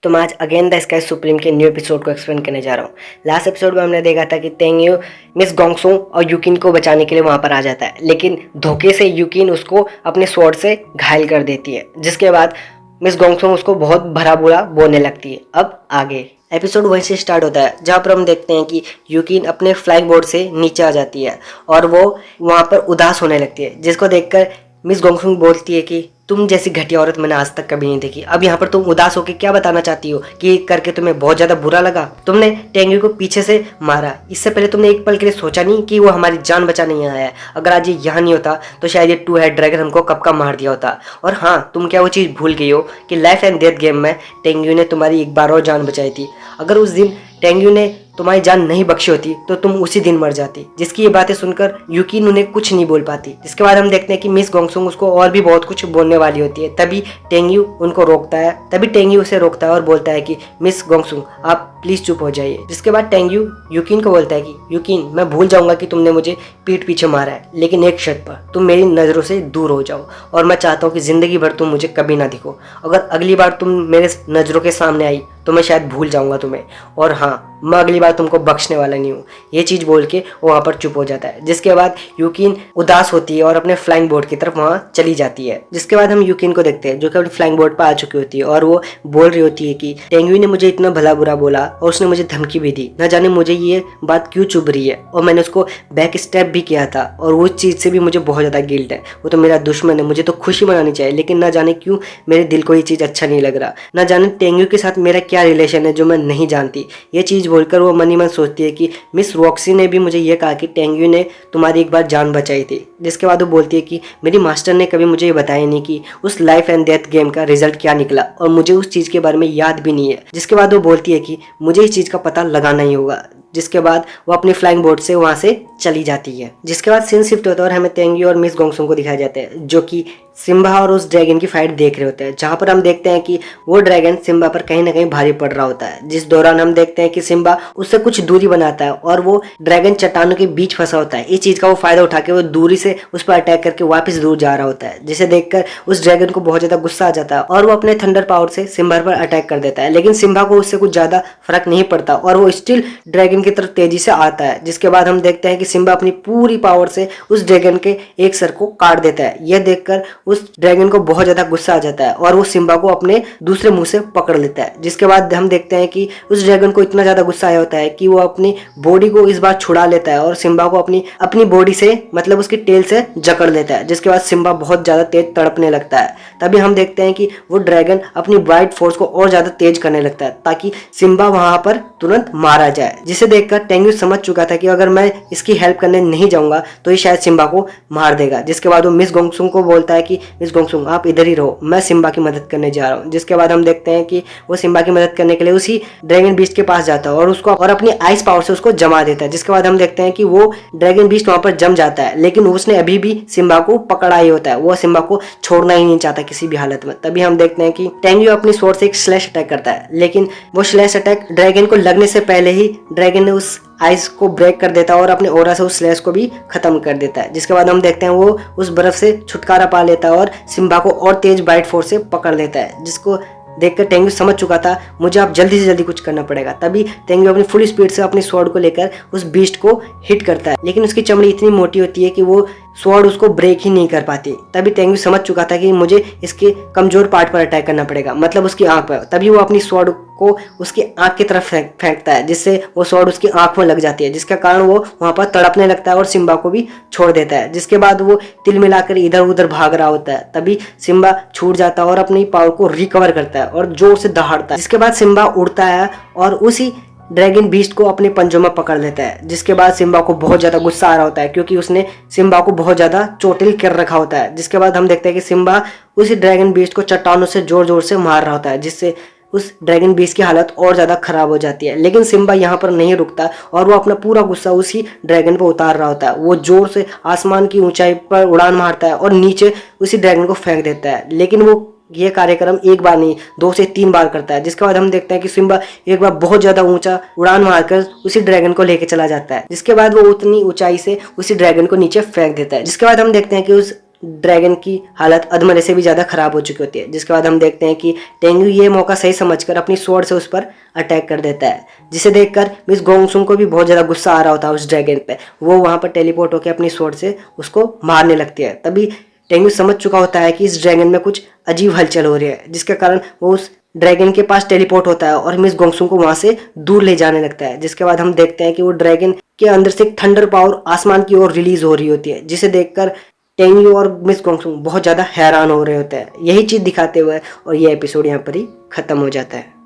तो मैं आज अगेन द स्काई सुप्रीम के न्यू एपिसोड को एक्सप्लेन करने जा रहा हूँ। लास्ट एपिसोड में हमने देखा था कि तेंग्यू मिस गोंगसू और यूकिन को बचाने के लिए वहाँ पर आ जाता है, लेकिन धोखे से यूकिन उसको अपने स्वॉर्ड से घायल कर देती है, जिसके बाद मिस गोंगसू उसको बहुत भरा बुरा बोलने लगती है। अब आगे एपिसोड वहीं से स्टार्ट होता है, जहाँ पर हम देखते हैं कि यूकिन अपने फ्लाइंग बोर्ड से नीचे आ जाती है और वो वहाँ पर उदास होने लगती है, जिसको देखकर मिस गोंगसू बोलती है कि तुम जैसी घटिया औरत मैंने आज तक कभी नहीं देखी। अब यहाँ पर तुम उदास होकर क्या बताना चाहती हो कि करके तुम्हें बहुत ज्यादा बुरा लगा? तुमने तेंग्यू को पीछे से मारा, इससे पहले तुमने एक पल के लिए सोचा नहीं कि वो हमारी जान बचाने नहीं आया है? अगर आज ये यहाँ नहीं होता तो शायद ये टू हेड ड्रैगन हमको कब का मार दिया होता। और हाँ, तुम क्या वो चीज़ भूल गई हो कि लाइफ एंड डेथ गेम में तेंग्यू ने तुम्हारी एक बार और जान बचाई थी। अगर उस दिन तेंग्यू ने तुम्हारी जान नहीं बख्शी होती तो तुम उसी दिन मर जाती। जिसकी ये बातें सुनकर यूकिन उन्हें कुछ नहीं बोल पाती। जिसके बाद हम देखते हैं कि मिस गोंगसू उसको और भी बहुत कुछ बोलने वाली होती है, तभी तेंग्यू उनको रोकता है। तभी तेंग्यू उसे रोकता है और बोलता है कि मिस गोंगसू आप प्लीज चुप हो जाइए। जिसके बाद तेंग्यू यूकिन को बोलता है कि यूकिन, मैं भूल जाऊंगा कि तुमने मुझे पीठ पीछे मारा है, लेकिन एक शर्त पर, तुम मेरी नज़रों से दूर हो जाओ और मैं चाहता हूँ कि जिंदगी भर तुम मुझे कभी ना दिखो। अगर अगली बार तुम मेरे नज़रों के सामने आई तो मैं शायद भूल जाऊंगा तुम्हें, और हाँ, मैं अगली बार तुमको बख्शने वाला नहीं हूँ। ये चीज़ बोल के वो वहाँ पर चुप हो जाता है। जिसके बाद यूकिन उदास होती है और अपने फ्लाइंग बोर्ड की तरफ वहाँ चली जाती है। जिसके बाद हम यूकिन को देखते हैं जो कि अपने फ्लाइंग बोर्ड पर आ चुकी होती है और वो बोल रही होती है कि तेंग्यू ने मुझे इतना भला बुरा बोला और उसने मुझे धमकी भी दी, न जाने मुझे ये बात क्यों चुभ रही है, और मैंने उसको बैक स्टेप भी किया था और वो चीज़ से भी मुझे बहुत ज़्यादा गिल्ट है। वो तो मेरा दुश्मन है, मुझे तो खुशी मनानी चाहिए, लेकिन न जाने क्यों मेरे दिल को ये चीज़ अच्छा नहीं लग रहा। न जाने तेंग्यू के साथ मेरा क्या रिलेशन है जो मैं नहीं जानती। ये चीज़ बोलकर वो मन ही मन सोचती है कि मिस रॉक्सी ने भी मुझे ये कहा कि तेंग्यू ने तुम्हारी एक बार जान बचाई थी। जिसके बाद वो बोलती है कि मेरी मास्टर ने कभी मुझे ये बताया नहीं कि उस लाइफ एंड डेथ गेम का रिजल्ट क्या निकला, और मुझे उस चीज़ के बारे में याद भी नहीं है। जिसके बाद वो बोलती है कि मुझे इस चीज़ का पता लगाना ही होगा। जिसके बाद वो अपनी फ्लाइंग बोर्ड से वहाँ से चली जाती है। जिसके बाद सीन शिफ्ट होता है और हमें तेंग्यू और मिस गोंगसू को दिखाया जाता है जो कि सिम्बा और उस ड्रैगन की फाइट देख रहे होते हैं, जहाँ पर हम देखते हैं कि वो ड्रैगन सिम्बा पर कहीं ना कहीं भारी पड़ रहा होता है। जिस दौरान हम देखते हैं कि सिम्बा उससे कुछ दूरी बनाता है और वो ड्रैगन चट्टानों के बीच फंसा होता है। इस चीज का वो फायदा उठा के वो दूरी से उस पर अटैक करके वापस दूर जा रहा होता है, जिसे देखकर उस ड्रैगन को बहुत ज्यादा गुस्सा आ जाता है और वो अपने थंडर पावर से सिम्बा पर अटैक कर देता है। लेकिन सिम्बा को उससे कुछ ज्यादा फर्क नहीं पड़ता और वो स्टिल ड्रैगन की तरफ तेजी से आता है। जिसके बाद हम देखते हैं कि सिम्बा अपनी पूरी पावर से उस ड्रैगन के एक सर को काट देता है। यह देखकर उस ड्रैगन को बहुत ज्यादा गुस्सा आ जाता है और वो सिम्बा को अपने दूसरे मुंह से पकड़ लेता है। जिसके बाद हम देखते हैं कि उस ड्रैगन को इतना ज्यादा गुस्सा आया होता है कि वो अपनी बॉडी को इस बार छुड़ा लेता है और सिम्बा को अपनी बॉडी से, मतलब उसकी टेल से जकड़ लेता है। जिसके बाद सिम्बा बहुत ज्यादा तेज तड़पने लगता है। तभी हम देखते हैं कि वो ड्रैगन अपनी वाइट फोर्स को और ज्यादा तेज करने लगता है ताकि सिम्बा वहां पर तुरंत मारा जाए। जिसे देखकर तेंग्यू समझ चुका था कि अगर मैं इसकी हेल्प करने नहीं जाऊंगा तो ये शायद सिम्बा को मार देगा। जिसके बाद वो मिस गोंगसू को बोलता है कि मिस गोंगसू आप इधर ही रहो, मैं सिम्बा की मदद करने जा रहा हूँ। जिसके बाद हम देखते हैं कि वो सिम्बा की मदद करने के लिए उसी ड्रैगन बीस्ट के पास जाता है और उसको और अपनी आइस पावर से उसको जमा देता है। जिसके बाद हम देखते हैं कि वो ड्रैगन बीस्ट वहां पर जम जाता है, लेकिन उसने अभी भी सिम्बा को पकड़ा ही होता है। वो सिम्बा को छोड़ना ही नहीं चाहता किसी भी हालत में। तभी हम देखते हैं कि तेंग्यू अपनी स्वॉर्ड से एक स्लैश अटैक करता है, लेकिन वो स्लैश अटैक ड्रैगन को लगने से पहले ही ड्रैगन ने उस आइस को ब्रेक कर देता है और अपने ऑरा से उस स्लैश को भी खत्म कर देता है। जिसके बाद हम देखते हैं वो उस बर्फ से छुटकारा पा लेता है और सिम्बा को और तेज बाइट फोर्स से पकड़ लेता है। जिसको देखकर तेंग्यू समझ चुका था मुझे अब जल्दी से जल्दी कुछ करना पड़ेगा। तभी तेंग्यू अपनी फुल स्पीड से अपनी स्वॉर्ड को लेकर उस बीस्ट को हिट करता है, लेकिन उसकी चमड़ी इतनी मोटी होती है कि वो स्वॉर्ड उसको ब्रेक ही नहीं कर पाती। तभी तेंग्यू समझ चुका था कि मुझे इसके कमजोर पार्ट पर अटैक करना पड़ेगा, मतलब उसकी आंख पर। तभी वो अपनी स्वॉर्ड को उसकी आंख की तरफ फेंकता है, जिससे वो स्वॉर्ड उसकी आंख में लग जाती है, जिसके कारण वो वहां पर तड़पने लगता है और सिम्बा को भी छोड़ देता है। जिसके बाद वो तिल मिलाकर इधर उधर भाग रहा होता है। तभी सिम्बा छूट जाता है और अपनी पावर को रिकवर करता है और जोर से दहाड़ता है। जिसके बाद सिम्बा उड़ता है और उसी ड्रैगन बीस्ट को अपने पंजों में पकड़ लेता है। जिसके बाद सिम्बा को बहुत ज्यादा गुस्सा आ रहा होता है क्योंकि उसने सिम्बा को बहुत ज्यादा चोटिल कर रखा होता है। जिसके बाद हम देखते हैं कि सिम्बा उसी ड्रैगन बीस्ट को चट्टानों से जोर जोर से मार रहा होता है, जिससे उस ड्रैगन बीस्ट की हालत और ज्यादा खराब हो जाती है। लेकिन सिम्बा यहाँ पर नहीं रुकता और वो अपना पूरा गुस्सा उसी ड्रैगन पर उतार रहा होता है। वो जोर से आसमान की ऊंचाई पर उड़ान मारता है और नीचे उसी ड्रैगन को फेंक देता है। लेकिन वो ये कार्यक्रम एक बार नहीं 2 से 3 बार करता है। जिसके बाद हम देखते हैं कि सिम्बा एक बार बहुत ज्यादा ऊंचा उड़ान मारकर उसी ड्रैगन को लेके चला जाता है। जिसके बाद वो उतनी ऊंचाई से उसी ड्रैगन को नीचे फेंक देता है। जिसके बाद हम देखते हैं कि उस ड्रैगन की हालत अधमरे से भी ज़्यादा खराब हो चुकी होती है। जिसके बाद हम देखते हैं कि टेंगयू ये मौका सही समझकर अपनी स्वॉर्ड से उस पर अटैक कर देता है, जिसे देखकर मिस गोंगसुंग को भी बहुत ज़्यादा गुस्सा आ रहा होता है उस ड्रैगन पे। वो वहाँ पर टेलीपोर्ट होकर अपनी स्वॉर्ड से उसको मारने लगती है। तभी टेंगयू समझ चुका होता है कि इस ड्रैगन में कुछ अजीब हलचल हो रही है, जिसके कारण वो उस ड्रैगन के पास टेलीपोर्ट होता है और मिस गोंगसुंग को वहां से दूर ले जाने लगता है। जिसके बाद हम देखते हैं कि वो ड्रैगन के अंदर से एक थंडर पावर आसमान की ओर रिलीज हो रही होती है, जिसे देखकर टेंगयू और मिस गोंगसुंग बहुत ज़्यादा हैरान हो रहे होते हैं। यही चीज़ दिखाते हुए और ये एपिसोड यहाँ पर ही खत्म हो जाता है।